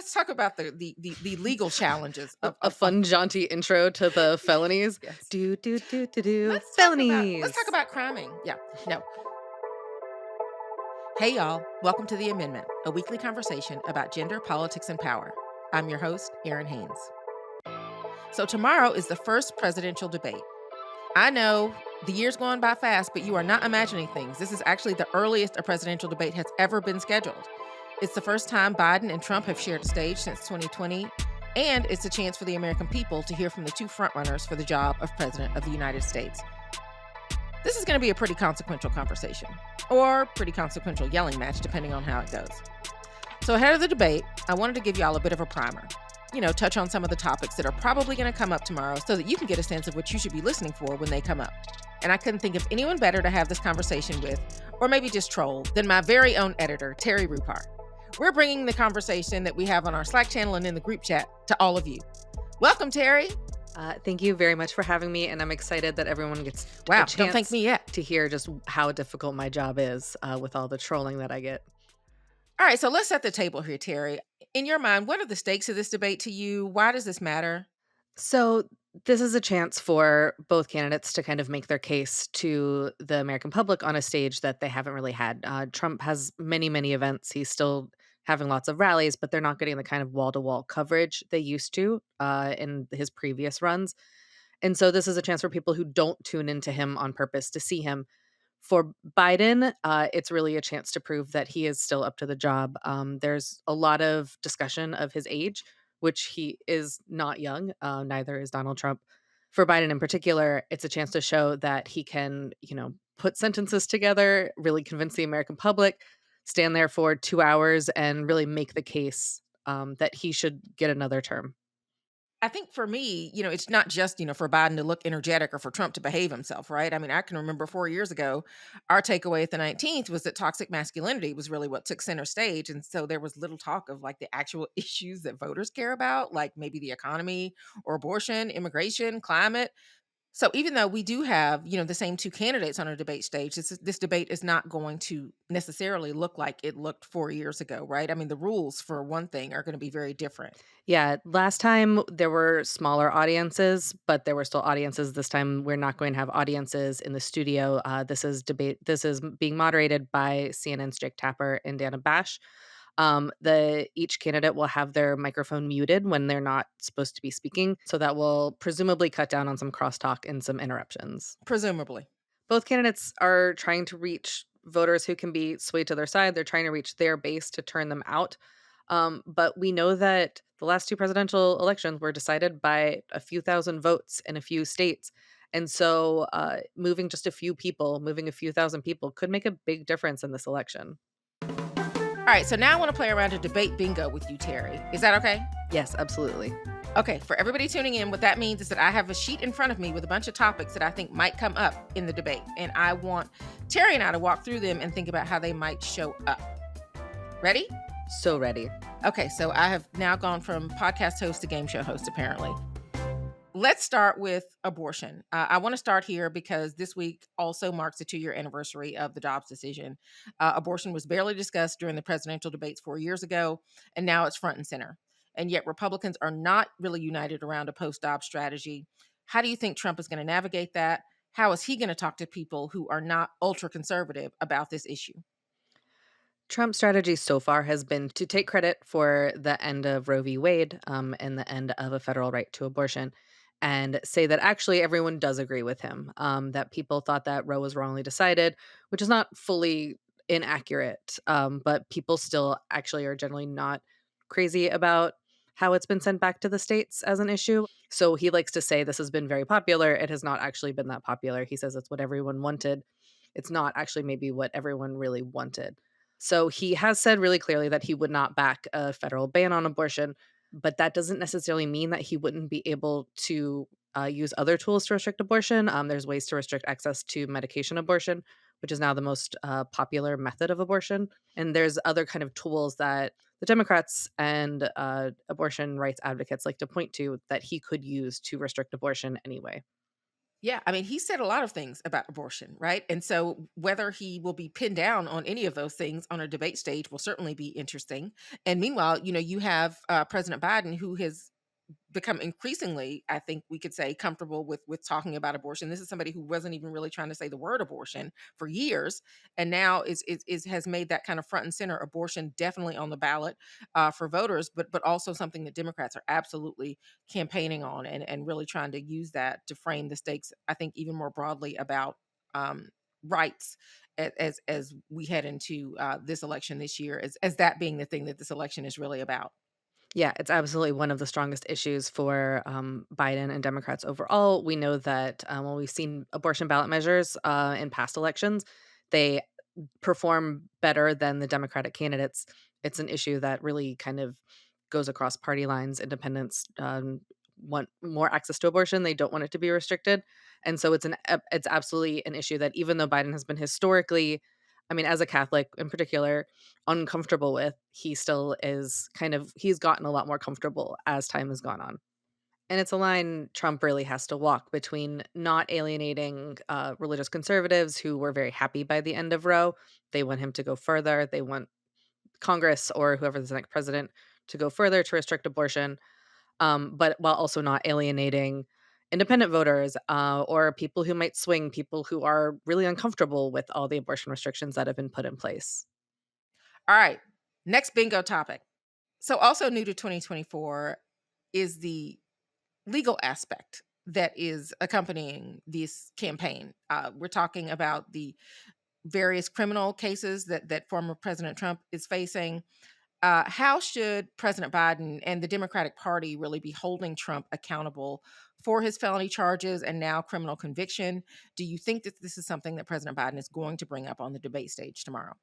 let's talk about the legal challenges A fun, jaunty intro to the felonies. yes. Do Let's talk felonies. about criming. Yeah. No. Hey y'all, welcome to The Amendment, a weekly conversation about gender, politics, and power. I'm your host, Errin Haynes. So tomorrow is the first presidential debate. I know the year's going by fast, but you are not imagining things. This is actually the earliest a presidential debate has ever been scheduled. It's the first time Biden and Trump have shared a stage since 2020, and it's a chance for the American people to hear from the two frontrunners for the job of President of the United States. This is going to be a pretty consequential conversation, or pretty consequential yelling match, depending on how it goes. So ahead of the debate, I wanted to give y'all a bit of a primer. Touch on some of the topics that are probably going to come up tomorrow so that you can get a sense of what you should be listening for when they come up. And I couldn't think of anyone better to have this conversation with, or maybe just troll, than my very own editor, Terri Rupar. We're bringing the conversation that we have on our Slack channel and in the group chat to all of you. Welcome, Terri. Thank you very much for having me, and I'm excited that everyone gets Wow, a chance don't thank me yet. to hear just how difficult my job is with all the trolling that I get. All right, so let's set the table here, Terri. In your mind, what are the stakes of this debate to you? Why does this matter? So this is a chance for both candidates to kind of make their case to the American public on a stage that they haven't really had. Trump has many, many events. He's still having lots of rallies, but they're not getting the kind of wall-to-wall coverage they used to in his previous runs. And so this is a chance for people who don't tune into him on purpose to see him. For Biden, it's really a chance to prove that he is still up to the job. There's a lot of discussion of his age, which he is not young. Neither is Donald Trump. For Biden in particular, it's a chance to show that he can, put sentences together, really convince the American public, stand there for 2 hours, and really make the case that he should get another term. I think for me, it's not just, for Biden to look energetic or for Trump to behave himself, right? I mean, I can remember 4 years ago, our takeaway at the 19th was that toxic masculinity was really what took center stage. And so there was little talk of like the actual issues that voters care about, like maybe the economy or abortion, immigration, climate. So even though we do have, the same two candidates on a debate stage, this debate is not going to necessarily look like it looked 4 years ago, right? I mean, the rules, for one thing, are going to be very different. Yeah, last time there were smaller audiences, but there were still audiences. This time we're not going to have audiences in the studio. This is being moderated by CNN's Jake Tapper and Dana Bash. The each candidate will have their microphone muted when they're not supposed to be speaking, so that will presumably cut down on some crosstalk and some interruptions. Presumably. Both candidates are trying to reach voters who can be swayed to their side. They're trying to reach their base to turn them out. But we know that the last two presidential elections were decided by a few thousand votes in a few states. And so moving just a few people, moving a few thousand people could make a big difference in this election. All right, so now I want to play around a debate bingo with you, Terri. Is that okay? Yes, absolutely. Okay, for everybody tuning in, what that means is that I have a sheet in front of me with a bunch of topics that I think might come up in the debate. And I want Terri and I to walk through them and think about how they might show up. Ready? So ready. Okay, so I have now gone from podcast host to game show host, apparently. Let's start with abortion. I want to start here because this week also marks the 2-year anniversary of the Dobbs decision. Abortion was barely discussed during the presidential debates 4 years ago, and now it's front and center. And yet Republicans are not really united around a post-Dobbs strategy. How do you think Trump is going to navigate that? How is he going to talk to people who are not ultra-conservative about this issue? Trump's strategy so far has been to take credit for the end of Roe v. Wade and the end of a federal right to abortion and say that actually everyone does agree with him, that people thought that Roe was wrongly decided, which is not fully inaccurate, but people still actually are generally not crazy about how it's been sent back to the states as an issue. So he likes to say this has been very popular. It has not actually been that popular. He says it's what everyone wanted. It's not actually maybe what everyone really wanted. So he has said really clearly that he would not back a federal ban on abortion, but that doesn't necessarily mean that he wouldn't be able to use other tools to restrict abortion. There's ways to restrict access to medication abortion, which is now the most popular method of abortion. And there's other kind of tools that the Democrats and abortion rights advocates like to point to that he could use to restrict abortion anyway. Yeah, I mean, he said a lot of things about abortion, right? And so whether he will be pinned down on any of those things on a debate stage will certainly be interesting. And meanwhile, you have President Biden, who has become increasingly, I think we could say, comfortable with talking about abortion. This is somebody who wasn't even really trying to say the word abortion for years, and now is has made that kind of front and center. Abortion definitely on the ballot for voters, but also something that Democrats are absolutely campaigning on, and really trying to use that to frame the stakes. I think even more broadly about rights as we head into this election this year, as that being the thing that this election is really about. Yeah, it's absolutely one of the strongest issues for Biden and Democrats overall. We know that when we've seen abortion ballot measures in past elections, they perform better than the Democratic candidates. It's an issue that really kind of goes across party lines. Independents want more access to abortion; they don't want it to be restricted, and so it's absolutely an issue that even though Biden has been historically, I mean, as a Catholic in particular, uncomfortable with, he still is he's gotten a lot more comfortable as time has gone on. And it's a line Trump really has to walk between not alienating religious conservatives who were very happy by the end of Roe. They want him to go further. They want Congress or whoever's the next president to go further to restrict abortion, but while also not alienating independent voters or people who might swing, people who are really uncomfortable with all the abortion restrictions that have been put in place. All right, next bingo topic. So, also new to 2024 is the legal aspect that is accompanying this campaign. We're talking about the various criminal cases that former President Trump is facing. How should President Biden and the Democratic Party really be holding Trump accountable for his felony charges and now criminal conviction? Do you think that this is something that President Biden is going to bring up on the debate stage tomorrow?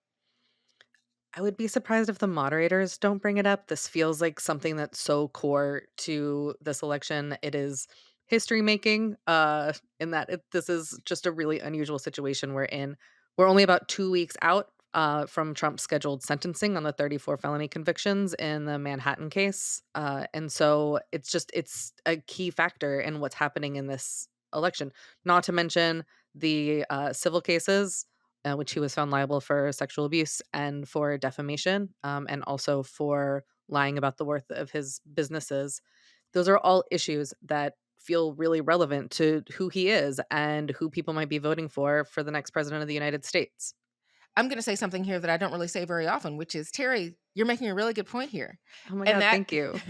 I would be surprised if the moderators don't bring it up. This feels like something that's so core to this election. It is history making, in that this is just a really unusual situation we're in. We're only about 2 weeks out from Trump's scheduled sentencing on the 34 felony convictions in the Manhattan case. And so it's a key factor in what's happening in this election, not to mention the civil cases which he was found liable for sexual abuse and for defamation, and also for lying about the worth of his businesses. Those are all issues that feel really relevant to who he is and who people might be voting for the next president of the United States. I'm going to say something here that I don't really say very often, which is, Terry, you're making a really good point here. Oh my And god, that, thank you.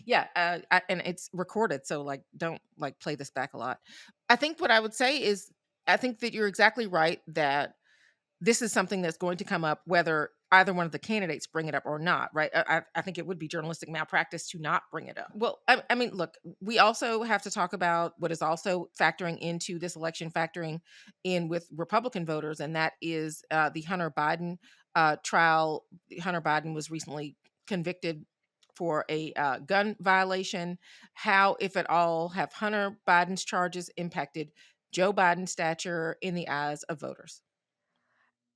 yeah, and it's recorded, so like, don't like play this back a lot. I think what I would say is, I think that you're exactly right that this is something that's going to come up whether either one of the candidates bring it up or not, right? I think it would be journalistic malpractice to not bring it up. Well, I mean, look, we also have to talk about what is also factoring into this election, factoring in with Republican voters, and that is the Hunter Biden trial. Hunter Biden was recently convicted for a gun violation. How, if at all, have Hunter Biden's charges impacted Joe Biden's stature in the eyes of voters?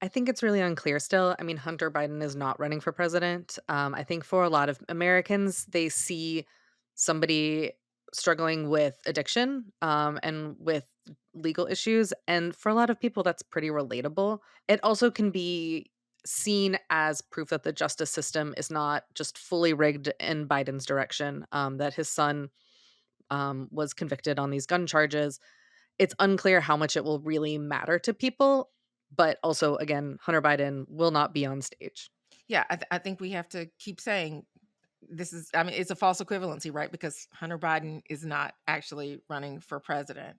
I think it's really unclear still. I mean, Hunter Biden is not running for president. I think for a lot of Americans, they see somebody struggling with addiction and with legal issues. And for a lot of people, that's pretty relatable. It also can be seen as proof that the justice system is not just fully rigged in Biden's direction, that his son was convicted on these gun charges. It's unclear how much it will really matter to people, but also, again, Hunter Biden will not be on stage. Yeah, I think we have to keep saying this is, I mean, it's a false equivalency, right? Because Hunter Biden is not actually running for president.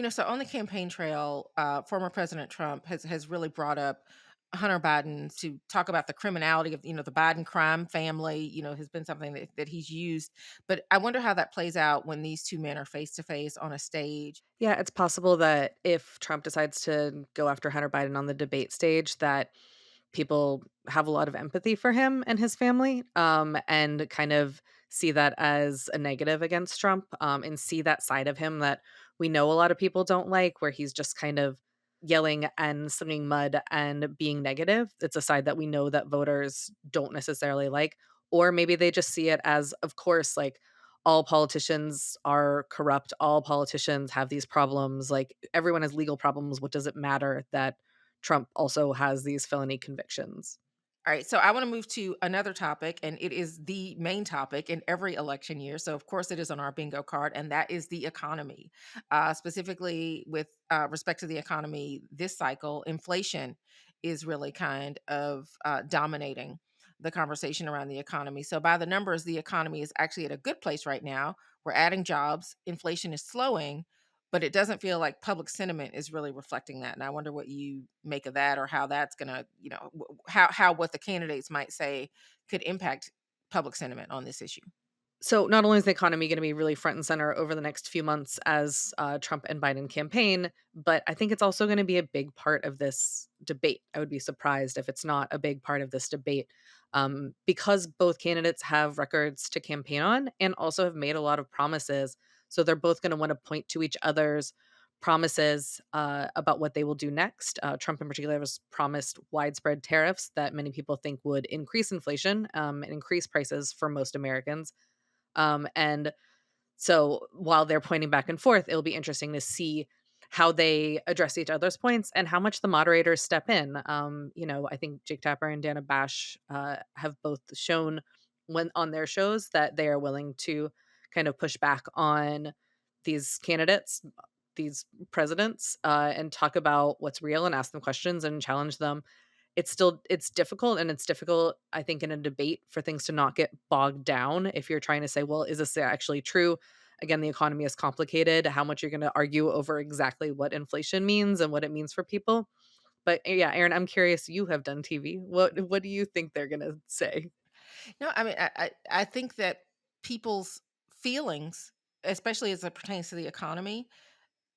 So on the campaign trail, former President Trump has really brought up Hunter Biden to talk about the criminality of, the Biden crime family, has been something that he's used. But I wonder how that plays out when these two men are face to face on a stage. Yeah, it's possible that if Trump decides to go after Hunter Biden on the debate stage, that people have a lot of empathy for him and his family, and kind of see that as a negative against Trump, and see that side of him that we know a lot of people don't like, where he's just kind of yelling and slinging mud and being negative. It's a side that we know that voters don't necessarily like, or maybe they just see it as, of course, like all politicians are corrupt, all politicians have these problems, like, everyone has legal problems, what does it matter that Trump also has these felony convictions? All right, so I want to move to another topic, and it is the main topic in every election year. So, of course, it is on our bingo card, and that is the economy. Specifically, with respect to the economy this cycle, inflation is really kind of dominating the conversation around the economy. So, by the numbers, the economy is actually at a good place right now. We're adding jobs, inflation is slowing, but it doesn't feel like public sentiment is really reflecting that. And I wonder what you make of that, or how that's going to, how what the candidates might say could impact public sentiment on this issue. So not only is the economy going to be really front and center over the next few months as Trump and Biden campaign, but I think it's also going to be a big part of this debate. I would be surprised if it's not a big part of this debate, because both candidates have records to campaign on and also have made a lot of promises. So they're both going to want to point to each other's promises about what they will do next. Trump, in particular, has promised widespread tariffs that many people think would increase inflation and increase prices for most Americans. And so while they're pointing back and forth, it'll be interesting to see how they address each other's points and how much the moderators step in. I think Jake Tapper and Dana Bash have both shown when on their shows that they are willing to kind of push back on these candidates, these presidents, and talk about what's real and ask them questions and challenge them. It's difficult, and it's difficult, I think, in a debate for things to not get bogged down if you're trying to say, "Well, is this actually true?" Again, the economy is complicated, how much you're gonna argue over exactly what inflation means and what it means for people. But, yeah, Aaron, I'm curious, you have done TV. What do you think they're gonna say? No, I mean, I think that people's feelings, especially as it pertains to the economy,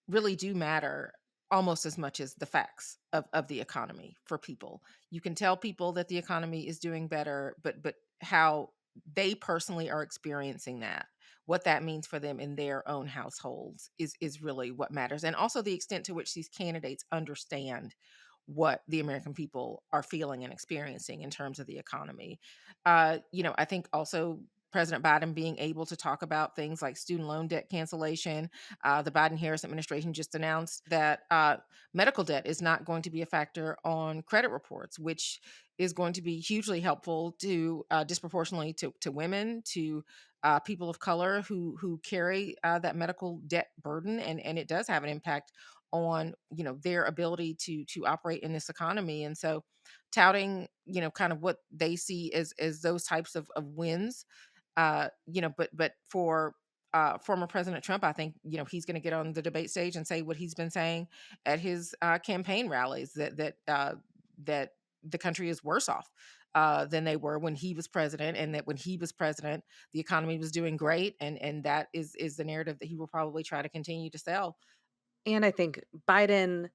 really do matter almost as much as the facts of the economy for people. You can tell people that the economy is doing better, but how they personally are experiencing that, what that means for them in their own households is really what matters. And also the extent to which these candidates understand what the American people are feeling and experiencing in terms of the economy. I think also President Biden being able to talk about things like student loan debt cancellation. The Biden Harris administration just announced that medical debt is not going to be a factor on credit reports, which is going to be hugely helpful to disproportionately to women, to people of color who carry that medical debt burden, and it does have an impact on their ability to operate in this economy. And so touting kind of what they see as those types of wins, but for former President Trump, I think he's going to get on the debate stage and say what he's been saying at his campaign rallies, that the country is worse off than they were when he was president, and that when he was president, the economy was doing great, and that is the narrative that he will probably try to continue to sell. And I think Biden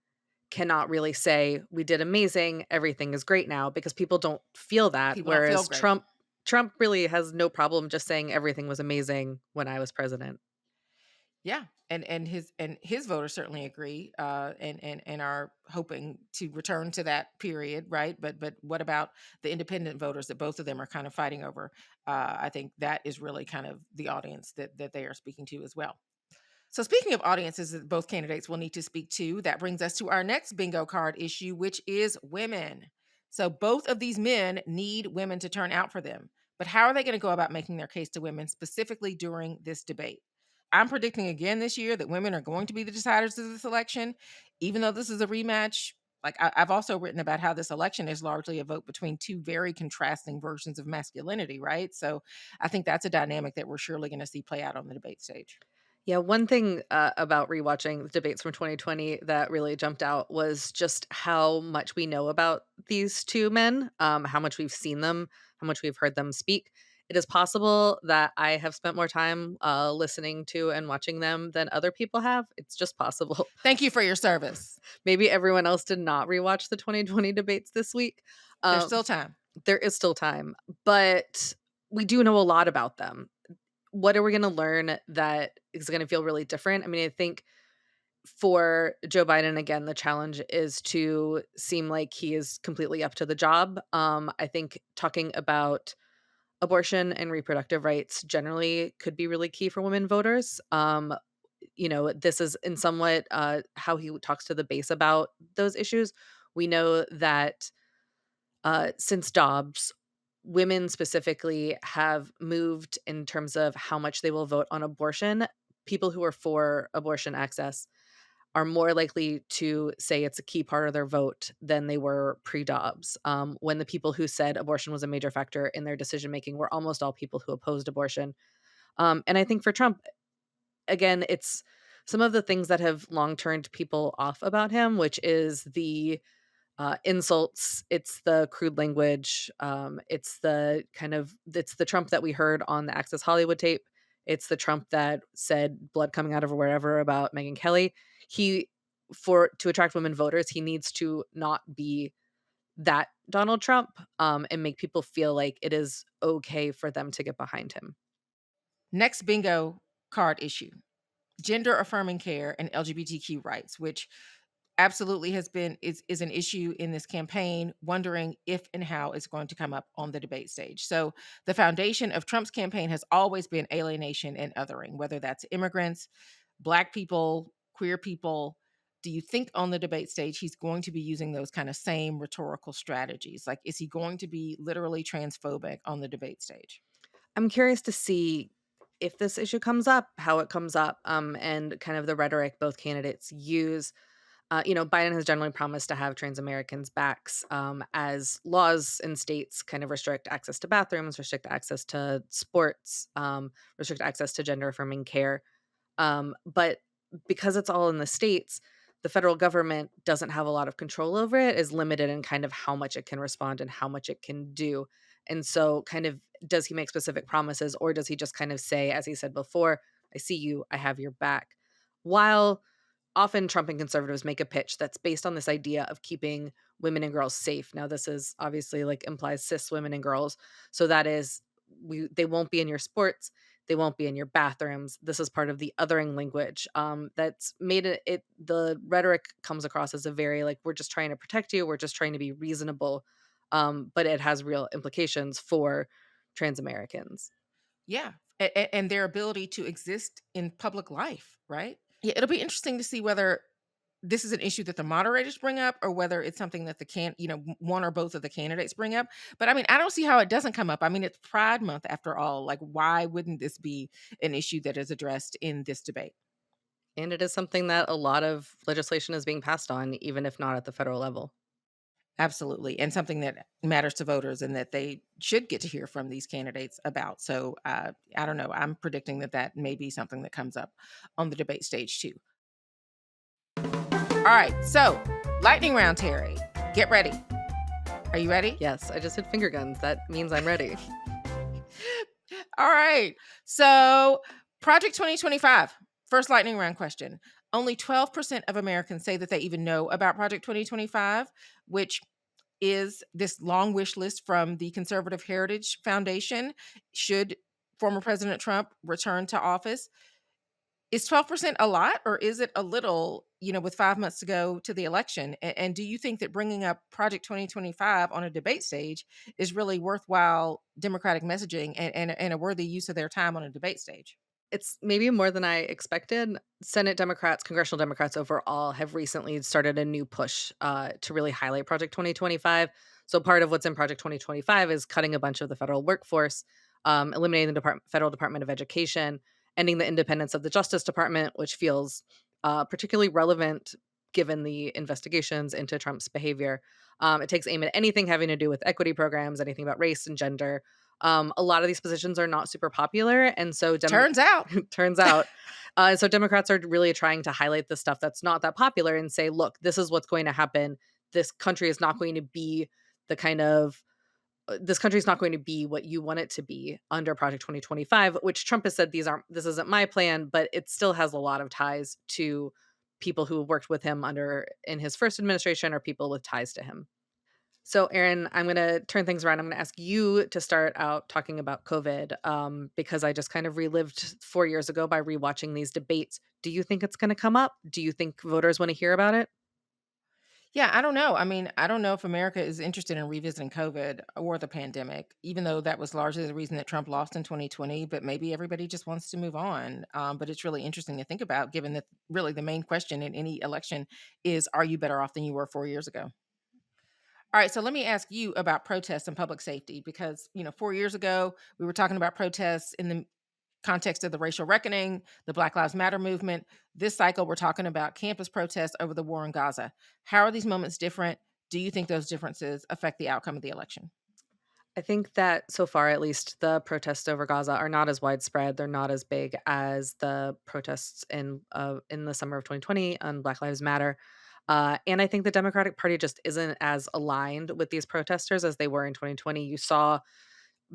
cannot really say, "We did amazing, everything is great now," because people don't feel that, People don't feel whereas great. Trump really has no problem just saying everything was amazing when I was president. Yeah, and his voters certainly agree, and are hoping to return to that period, right? But what about the independent voters that both of them are kind of fighting over? I think that is really kind of the audience that they are speaking to as well. So, speaking of audiences that both candidates will need to speak to, that brings us to our next bingo card issue, which is women. So, both of these men need women to turn out for them. But how are they going to go about making their case to women specifically during this debate? I'm predicting again this year that women are going to be the deciders of this election, even though this is a rematch. Like I've also written about how this election is largely a vote between two very contrasting versions of masculinity, right? So I think that's a dynamic that we're surely going to see play out on the debate stage. Yeah, one thing, about rewatching the debates from 2020 that really jumped out was just how much we know about these 2 men, how much we've seen them, how much we've heard them speak. It is possible that I have spent more time, listening to and watching them than other people have. It's just possible. Thank you for your service. Maybe everyone else did not rewatch the 2020 debates this week. There's Um, still time. there is still time, but we do know a lot about them. What are we gonna learn that is gonna feel really different? I mean, I think for Joe Biden, again, the challenge is to seem like he is completely up to the job. I think talking about Abortion and reproductive rights generally could be really key for women voters. This is in somewhat how he talks to the base about those issues. We know that since Dobbs, women specifically have moved in terms of how much they will vote on abortion. People who are for abortion access are more likely to say it's a key part of their vote than they were pre-Dobbs. When the people who said abortion was a major factor in their decision making were almost all people who opposed abortion. And I think for Trump, again, it's some of the things that have long turned people off about him, which is the insults, it's the crude language, it's the Trump that we heard on the Access Hollywood tape. It's the Trump that said blood coming out of wherever about Megyn Kelly. He for to attract women voters, he needs to not be that Donald Trump, and make people feel like it is okay for them to get behind him. Next bingo card issue: gender affirming care and LGBTQ rights, which absolutely has been is an issue in this campaign, wondering if and how it's going to come up on the debate stage. So the foundation of Trump's campaign has always been alienation and othering, whether that's immigrants, black people, queer people. Do you think on the debate stage he's going to be using those kind of same rhetorical strategies? Like, is he going to be literally transphobic on the debate stage? I'm curious to see if this issue comes up, how it comes up, and kind of the rhetoric both candidates use. Biden has generally promised to have trans Americans' backs, as laws in states kind of restrict access to bathrooms, restrict access to sports, restrict access to gender affirming care. But because it's all in the states, the federal government doesn't have a lot of control over it, is limited in kind of how much it can respond and how much it can do. And so, kind of, does he make specific promises, or does he just kind of say, as he said before, I see you, I have your back? While often Trump and conservatives make a pitch that's based on this idea of keeping women and girls safe. Now, this is obviously like implies cis women and girls. So that is, they won't be in your sports, they won't be in your bathrooms. This is part of the othering language, that's made it the rhetoric comes across as a very like, we're just trying to protect you, we're just trying to be reasonable. But it has real implications for trans Americans. Yeah. And their ability to exist in public life, right? Yeah, it'll be interesting to see whether this is an issue that the moderators bring up or whether it's something that one or both of the candidates bring up. But I mean, I don't see how it doesn't come up. I mean, it's Pride Month after all. Like, why wouldn't this be an issue that is addressed in this debate? And it is something that a lot of legislation is being passed on, even if not at the federal level. Absolutely. And something that matters to voters and that they should get to hear from these candidates about. So I don't know. I'm predicting that that may be something that comes up on the debate stage too. All right. So, lightning round, Terry. Get ready. Are you ready? Yes, I just hit finger guns. That means I'm ready. All right. So, Project 2025, first lightning round question. Only 12% of Americans say that they even know about Project 2025, which is this long wish list from the Conservative Heritage Foundation should former President Trump return to office. Is 12% a lot or is it a little, with 5 months to go to the election? And do you think that bringing up Project 2025 on a debate stage is really worthwhile Democratic messaging and a worthy use of their time on a debate stage? It's maybe more than I expected. Senate Democrats, congressional Democrats overall have recently started a new push to really highlight Project 2025. So part of what's in Project 2025 is cutting a bunch of the federal workforce, eliminating the federal Department of Education, ending the independence of the Justice Department, which feels particularly relevant given the investigations into Trump's behavior. It takes aim at anything having to do with equity programs, anything about race and gender. A lot of these positions are not super popular, and so Turns out. turns out. So Democrats are really trying to highlight the stuff that's not that popular and say, look, this is what's going to happen. This country is not going to be the kind of this country is not going to be what you want it to be under Project 2025, which Trump has said this isn't my plan, but it still has a lot of ties to people who worked with him under in his first administration or people with ties to him. So, Erin, I'm going to turn things around. I'm going to ask you to start out talking about COVID, because I just kind of relived 4 years ago by rewatching these debates. Do you think it's going to come up? Do you think voters want to hear about it? Yeah, I don't know. I mean, I don't know if America is interested in revisiting COVID or the pandemic, even though that was largely the reason that Trump lost in 2020. But maybe everybody just wants to move on. But it's really interesting to think about, given that really the main question in any election is, are you better off than you were 4 years ago? All right, so let me ask you about protests and public safety because, 4 years ago, we were talking about protests in the context of the racial reckoning, the Black Lives Matter movement. This cycle, we're talking about campus protests over the war in Gaza. How are these moments different? Do you think those differences affect the outcome of the election? I think that so far, at least, the protests over Gaza are not as widespread. They're not as big as the protests in the summer of 2020 on Black Lives Matter. And I think the Democratic Party just isn't as aligned with these protesters as they were in 2020. You saw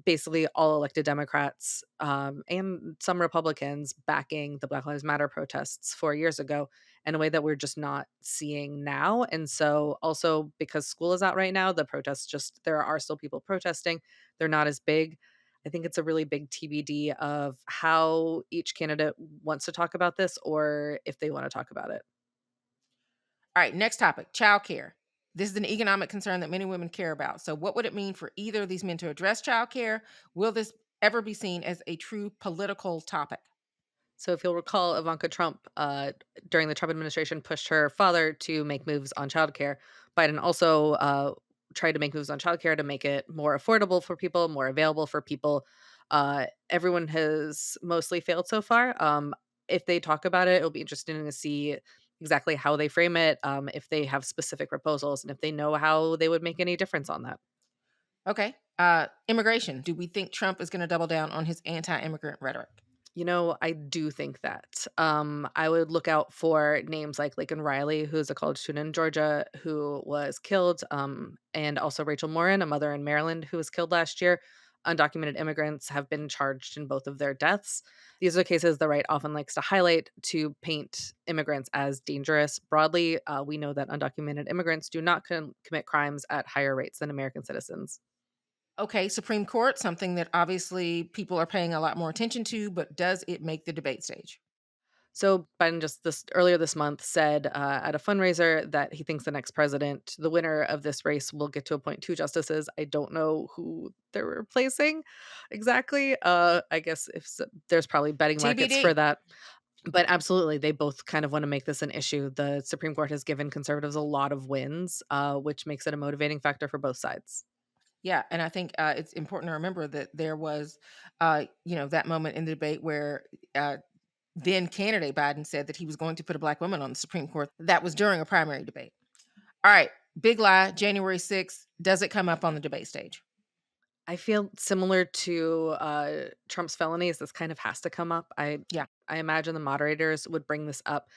basically all elected Democrats, and some Republicans backing the Black Lives Matter protests 4 years ago in a way that we're just not seeing now. And so also because school is out right now, the protests just there are still people protesting. They're not as big. I think it's a really big TBD of how each candidate wants to talk about this or if they want to talk about it. All right, next topic, childcare. This is an economic concern that many women care about. So, what would it mean for either of these men to address childcare? Will this ever be seen as a true political topic? So if you'll recall, Ivanka Trump, during the Trump administration, pushed her father to make moves on childcare. Biden also tried to make moves on childcare to make it more affordable for people, more available for people. Everyone has mostly failed so far. If they talk about it, it'll be interesting to see exactly how they frame it, if they have specific proposals, and if they know how they would make any difference on that. Okay. Immigration. Do we think Trump is going to double down on his anti immigrant rhetoric? I do think that. I would look out for names like Laken Riley, who's a college student in Georgia who was killed, and also Rachel Morin, a mother in Maryland who was killed last year. Undocumented immigrants have been charged in both of their deaths. These are cases the right often likes to highlight to paint immigrants as dangerous. Broadly, we know that undocumented immigrants do not commit crimes at higher rates than American citizens. Okay, Supreme Court, something that obviously people are paying a lot more attention to, but does it make the debate stage? So Biden just this earlier this month said at a fundraiser that he thinks the next president, the winner of this race, will get to appoint two justices. I don't know who they're replacing exactly. I guess there's probably betting markets for TBD. that. But absolutely, they both kind of want to make this an issue. The Supreme Court has given conservatives a lot of wins, which makes it a motivating factor for both sides. Yeah, and I think it's important to remember that there was, that moment in the debate where then candidate Biden said that he was going to put a black woman on the Supreme Court. That was during a primary debate. All right, big lie, January 6th. Does it come up on the debate stage? I feel similar to Trump's felonies. This kind of has to come up. Yeah. I imagine the moderators would bring this up.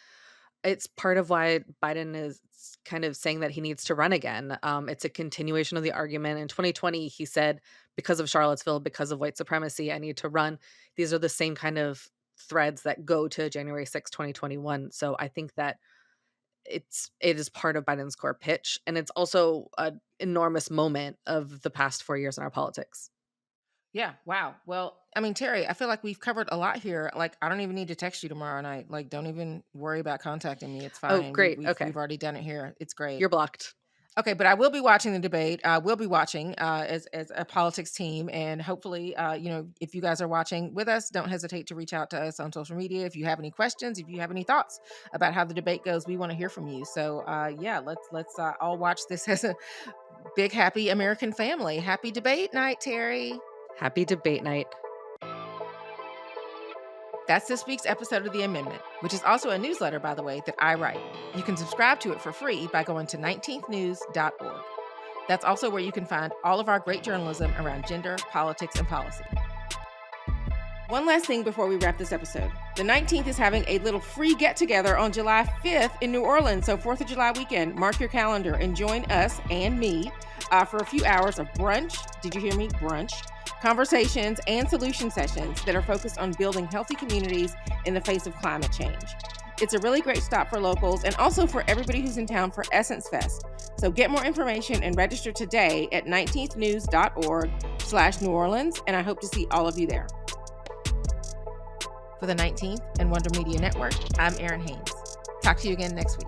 It's part of why Biden is kind of saying that he needs to run again. It's a continuation of the argument. In 2020, he said, because of Charlottesville, because of white supremacy, I need to run. These are the same kind of threads that go to January 6th, 2021. So I think that it is part of Biden's core pitch. And it's also an enormous moment of the past 4 years in our politics. Yeah. Wow. Well, I mean, Terry, I feel like we've covered a lot here. Like, I don't even need to text you tomorrow night. Like, don't even worry about contacting me. It's Oh, fine. great. We've Okay. already done it here. It's great. You're blocked. Okay, but I will be watching the debate. We'll be watching as a politics team, and hopefully, if you guys are watching with us, don't hesitate to reach out to us on social media if you have any questions, if you have any thoughts about how the debate goes. We want to hear from you. So, yeah, let's all watch this as a big happy American family. Happy debate night, Terry. Happy debate night. That's this week's episode of The Amendment, which is also a newsletter, by the way, that I write. You can subscribe to it for free by going to 19thnews.org. That's also where you can find all of our great journalism around gender, politics, and policy. One last thing before we wrap this episode. The 19th is having a little free get-together on July 5th in New Orleans. So 4th of July weekend, mark your calendar and join us and me for a few hours of brunch. Did you hear me? Brunch. Conversations and solution sessions that are focused on building healthy communities in the face of climate change. It's a really great stop for locals and also for everybody who's in town for Essence Fest. So get more information and register today at 19thnews.org/New Orleans, and I hope to see all of you there. For the 19th and Wonder Media Network, I'm Errin Haynes. Talk to you again next week.